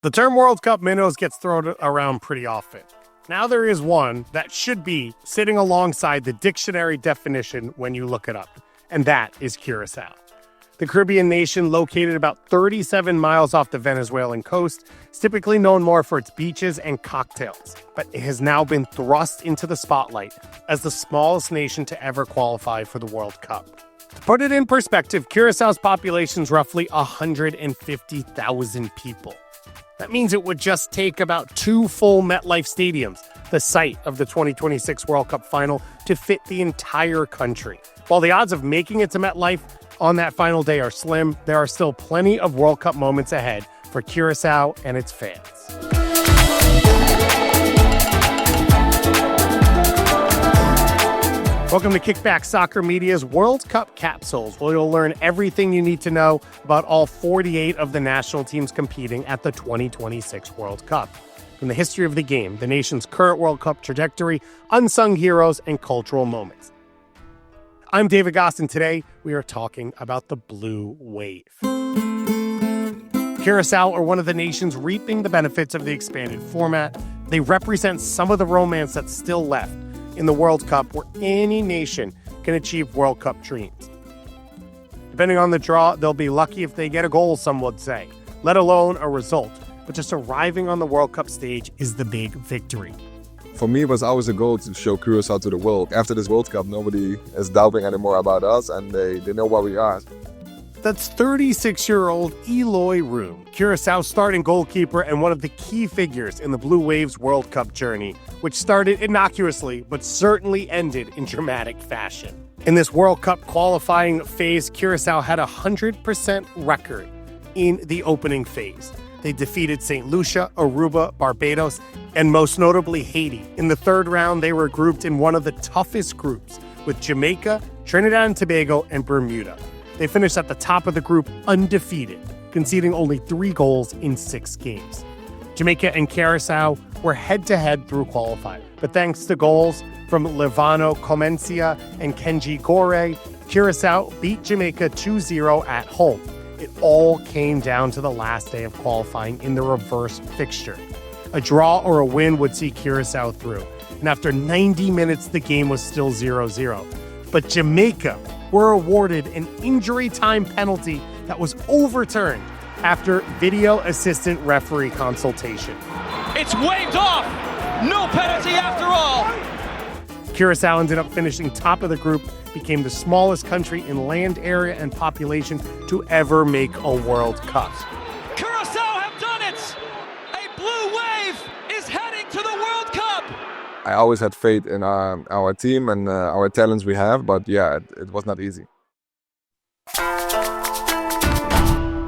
The term World Cup minnows gets thrown around pretty often. Now there is one that should be sitting alongside the dictionary definition when you look it up, and that is Curaçao. The Caribbean nation, located about 37 miles off the Venezuelan coast, is typically known more for its beaches and cocktails, but it has now been thrust into the spotlight as the smallest nation to ever qualify for the World Cup. To put it in perspective, Curaçao's population is roughly 150,000 people. That means it would just take about 2 full MetLife stadiums, the site of the 2026 World Cup final, to fit the entire country. While the odds of making it to MetLife on that final day are slim, there are still plenty of World Cup moments ahead for Curaçao and its fans. Welcome to Kickback Soccer Media's World Cup Capsules, where you'll learn everything you need to know about all 48 of the national teams competing at the 2026 World Cup. From the history of the game, the nation's current World Cup trajectory, unsung heroes, and cultural moments. I'm Dick Advocaat, and today we are talking about the Blue Wave. Curaçao are one of the nations reaping the benefits of the expanded format. They represent some of the romance that's still left in the World Cup, where any nation can achieve World Cup dreams. Depending on the draw, they'll be lucky if they get a goal, some would say, let alone a result. But just arriving on the World Cup stage is the big victory. For me, it was always a goal to show Curaçao to the world. After this World Cup, nobody is doubting anymore about us, and they know where we are. That's 36-year-old Eloy Room, Curaçao's starting goalkeeper and one of the key figures in the Blue Waves World Cup journey, which started innocuously but certainly ended in dramatic fashion. In this World Cup qualifying phase, Curaçao had a 100% record in the opening phase. They defeated St. Lucia, Aruba, Barbados, and most notably Haiti. In the third round, they were grouped in one of the toughest groups with Jamaica, Trinidad and Tobago, and Bermuda. They finished at the top of the group undefeated, conceding only 3 goals in 6 games. Jamaica and Curaçao were head-to-head through qualifying, but thanks to goals from Livano Comencia and Kenji Gore, Curaçao beat Jamaica 2-0 at home. It all came down to the last day of qualifying in the reverse fixture. A draw or a win would see Curaçao through, and after 90 minutes, the game was still 0-0. But Jamaica were awarded an injury time penalty that was overturned after video assistant referee consultation. It's waved off! No penalty after all! Curaçao ended up finishing top of the group, became the smallest country in land area and population to ever make a World Cup. Curaçao have done it! A blue wave is heading to the World Cup! I always had faith in our team and our talents we have, but yeah, it was not easy.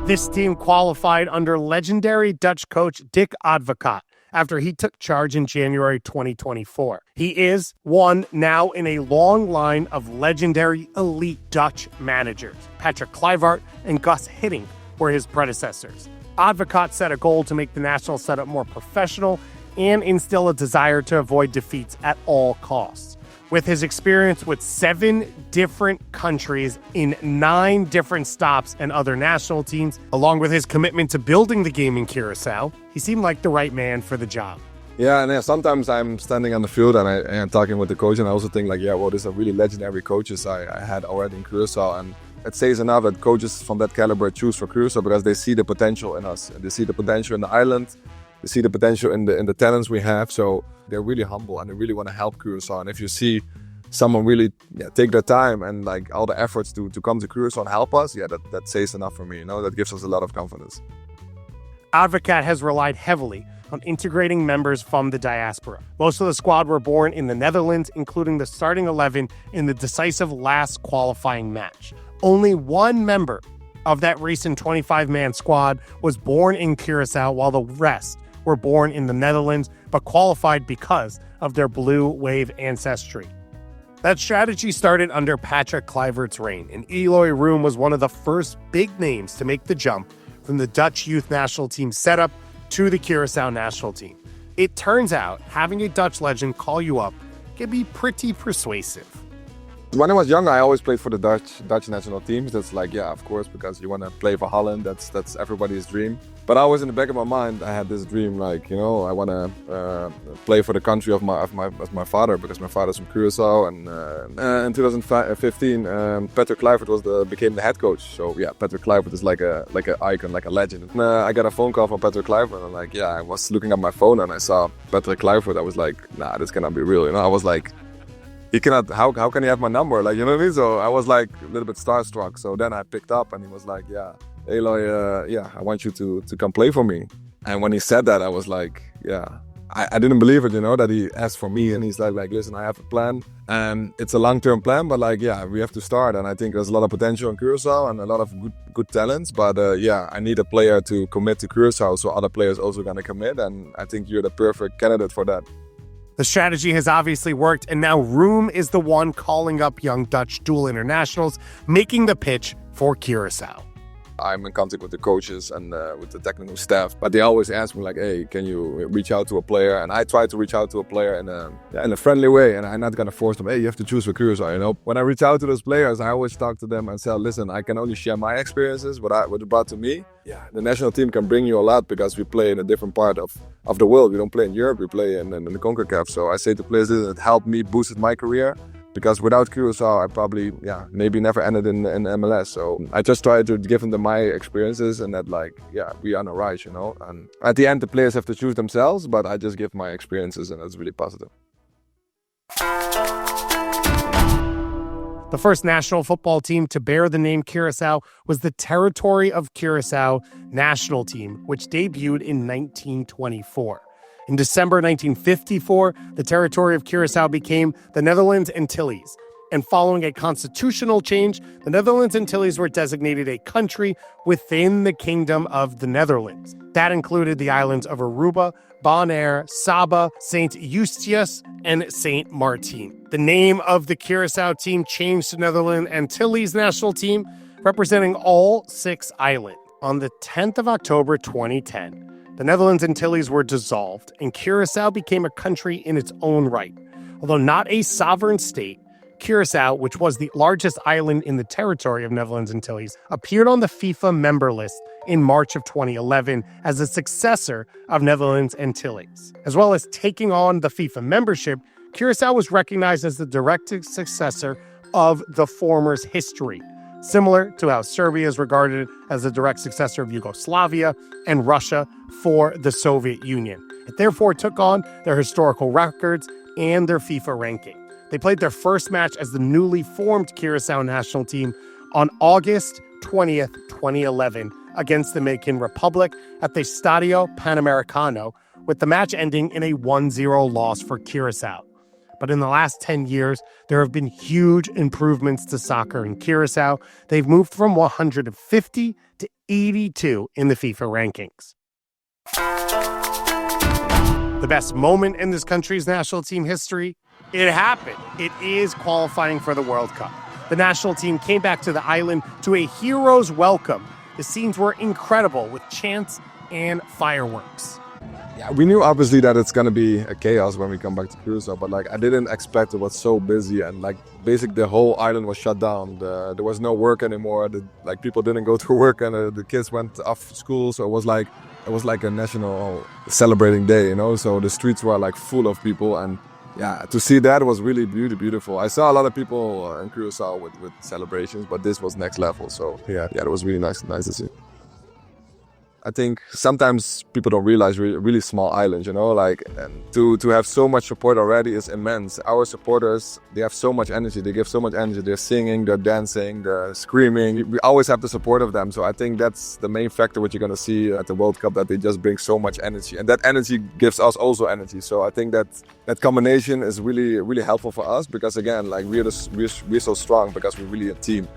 This team qualified under legendary Dutch coach Dick Advocaat after he took charge in January 2024. He is one now in a long line of legendary elite Dutch managers. Patrick Kluivert and Gus Hiddink were his predecessors. Advocaat set a goal to make the national setup more professional and instill a desire to avoid defeats at all costs. With his experience with 7 different countries in 9 different stops and other national teams, along with his commitment to building the game in Curaçao, he seemed like the right man for the job. Yeah, and sometimes I'm standing on the field and I'm talking with the coach, and I also think these are really legendary coaches I had already in Curaçao, and it says enough that coaches from that caliber choose for Curaçao because they see the potential in us. They see the potential in the island. They see the potential in the talents we have, so they're really humble and they really want to help Curaçao. And if you see someone really take their time and all the efforts to come to Curaçao and help us, that says enough for me. That gives us a lot of confidence. Advocaat has relied heavily on integrating members from the diaspora. Most of the squad were born in the Netherlands, including the starting 11 in the decisive last qualifying match. Only one member of that recent 25-man squad was born in Curaçao, while the rest were born in the Netherlands, but qualified because of their Blue Wave ancestry. That strategy started under Patrick Kluivert's reign, and Eloy Room was one of the first big names to make the jump from the Dutch youth national team setup to the Curaçao national team. It turns out having a Dutch legend call you up can be pretty persuasive. When I was younger, I always played for the Dutch national teams. That's like, yeah, of course, because you want to play for Holland. That's everybody's dream. But I was in the back of my mind, I had this dream, like, you know, I want to play for the country of my father, because my father's from Curaçao. And in 2015, Patrick Kluivert became the head coach. So yeah, Patrick Kluivert is like an icon, like a legend. And, I got a phone call from Patrick Kluivert, and like, yeah, I was looking at my phone and I saw Patrick Kluivert. I was like, nah, this cannot be real. You know, I was like, he cannot, how can he have my number? Like, you know what I mean? So I was like a little bit starstruck. So then I picked up and he was like, yeah, Aloy, yeah, I want you to come play for me. And when he said that, I was like, yeah, I didn't believe it, you know, that he asked for me. And he's like, listen, I have a plan. And it's a long-term plan, but like, yeah, we have to start. And I think there's a lot of potential in Curaçao and a lot of good talents. But yeah, I need a player to commit to Curaçao, so other players also gonna commit. And I think you're the perfect candidate for that. The strategy has obviously worked, and now Room is the one calling up young Dutch dual internationals, making the pitch for Curaçao. I'm in contact with the coaches and with the technical staff, but they always ask me like, hey, can you reach out to a player? And I try to reach out to a player in a friendly way, and I'm not going to force them, hey, you have to choose for Curaçao, you know? When I reach out to those players, I always talk to them and say, listen, I can only share my experiences, what it brought to me. Yeah, the national team can bring you a lot because we play in a different part of the world. We don't play in Europe, we play in the CONCACAF. So I say to players, it helped me, boosted my career. Because without Curaçao, I probably, maybe never ended in MLS. So I just try to give them my experiences and that, like, yeah, we are on a rise, you know. And at the end, the players have to choose themselves, but I just give my experiences, and that's really positive. The first national football team to bear the name Curaçao was the Territory of Curaçao national team, which debuted in 1924. In December 1954, the territory of Curaçao became the Netherlands Antilles. And following a constitutional change, the Netherlands Antilles were designated a country within the Kingdom of the Netherlands. That included the islands of Aruba, Bonaire, Saba, St. Eustatius, and St. Martin. The name of the Curaçao team changed to Netherlands Antilles national team, representing all 6 islands. On the 10th of October 2010, the Netherlands Antilles were dissolved, and Curaçao became a country in its own right. Although not a sovereign state, Curaçao, which was the largest island in the territory of Netherlands Antilles, appeared on the FIFA member list in March of 2011 as a successor of Netherlands Antilles. As well as taking on the FIFA membership, Curaçao was recognized as the direct successor of the former's history, similar to how Serbia is regarded as the direct successor of Yugoslavia and Russia for the Soviet Union. It therefore took on their historical records and their FIFA ranking. They played their first match as the newly formed Curaçao national team on August 20th, 2011 against the Dominican Republic at the Estadio Panamericano, with the match ending in a 1-0 loss for Curaçao. But in the last 10 years, there have been huge improvements to soccer in Curaçao. They've moved from 150 to 82 in the FIFA rankings. The best moment in this country's national team history? It happened. It is qualifying for the World Cup. The national team came back to the island to a hero's welcome. The scenes were incredible with chants and fireworks. Yeah, we knew obviously that it's gonna be a chaos when we come back to Curaçao, but like I didn't expect it was so busy and like basically the whole island was shut down. There was no work anymore. Like people didn't go to work and the kids went off school, so it was like a national celebrating day, you know. So the streets were like full of people, and yeah, to see that was really beautiful. I saw a lot of people in Curaçao with celebrations, but this was next level. So yeah, it was really nice to see. I think sometimes people don't realize we're a really small island, you know, like, and to have so much support already is immense. Our supporters, they have so much energy. They give so much energy. They're singing, they're dancing, they're screaming. We always have the support of them. So I think that's the main factor what you're going to see at the World Cup, that they just bring so much energy. And that energy gives us also energy. So I think that combination is really, really helpful for us because, again, like we're so strong because we're really a team.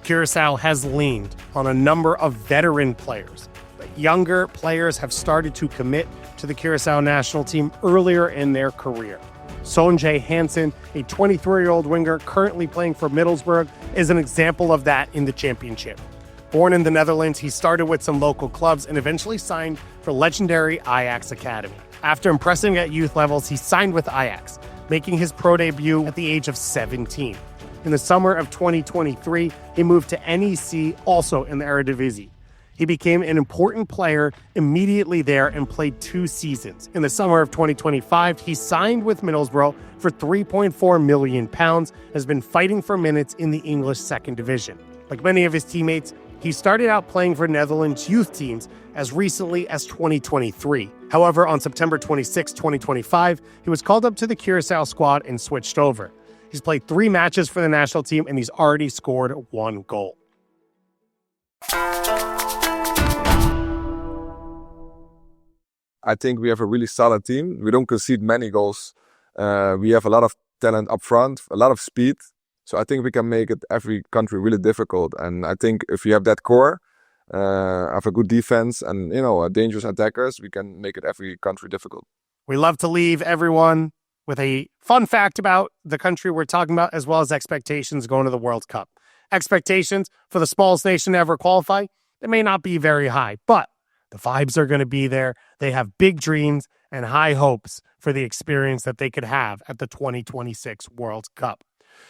Curaçao has leaned on a number of veteran players, but younger players have started to commit to the Curaçao national team earlier in their career. Sontje Hansen, a 23-year-old winger currently playing for Middlesbrough, is an example of that in the championship. Born in the Netherlands, he started with some local clubs and eventually signed for legendary Ajax Academy. After impressing at youth levels, he signed with Ajax, making his pro debut at the age of 17. In the summer of 2023, he moved to NEC, also in the Eredivisie. He became an important player immediately there and played 2 seasons. In the summer of 2025, he signed with Middlesbrough for £3.4 million, has been fighting for minutes in the English second division. Like many of his teammates, he started out playing for Netherlands youth teams as recently as 2023. However, on September 26, 2025, he was called up to the Curaçao squad and switched over. He's played 3 matches for the national team and he's already scored 1 goal. I think we have a really solid team. We don't concede many goals. We have a lot of talent up front, a lot of speed. So I think we can make it every country really difficult. And I think if you have that core, have a good defense and, dangerous attackers, we can make it every country difficult. We love to leave everyone with a fun fact about the country we're talking about, as well as expectations going to the World Cup. Expectations for the smallest nation to ever qualify, they may not be very high, but the vibes are going to be there. They have big dreams and high hopes for the experience that they could have at the 2026 World Cup.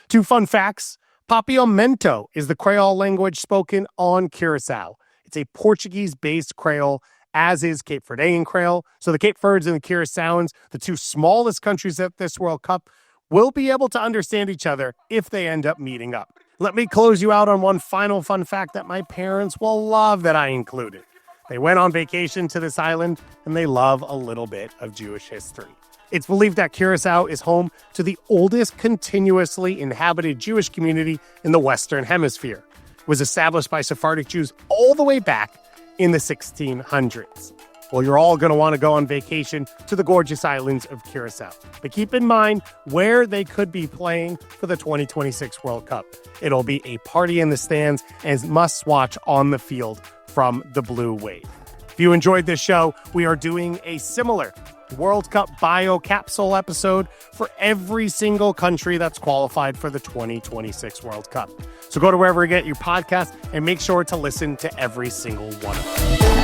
2 fun facts. Papiamento is the Creole language spoken on Curaçao. It's a Portuguese-based Creole, as is Cape Verdean Creole. So the Cape Verdes and the Curaçaoans, the 2 smallest countries at this World Cup, will be able to understand each other if they end up meeting up. Let me close you out on one final fun fact that my parents will love that I included. They went on vacation to this island, and they love a little bit of Jewish history. It's believed that Curaçao is home to the oldest continuously inhabited Jewish community in the Western Hemisphere. It was established by Sephardic Jews all the way back in the 1600s. Well, you're all going to want to go on vacation to the gorgeous islands of Curaçao. But keep in mind where they could be playing for the 2026 World Cup. It'll be a party in the stands and must-watch on the field from the Blue Wave. If you enjoyed this show, we are doing a similar World Cup bio capsule episode for every single country that's qualified for the 2026 World Cup. So go to wherever you get your podcast and make sure to listen to every single one of them.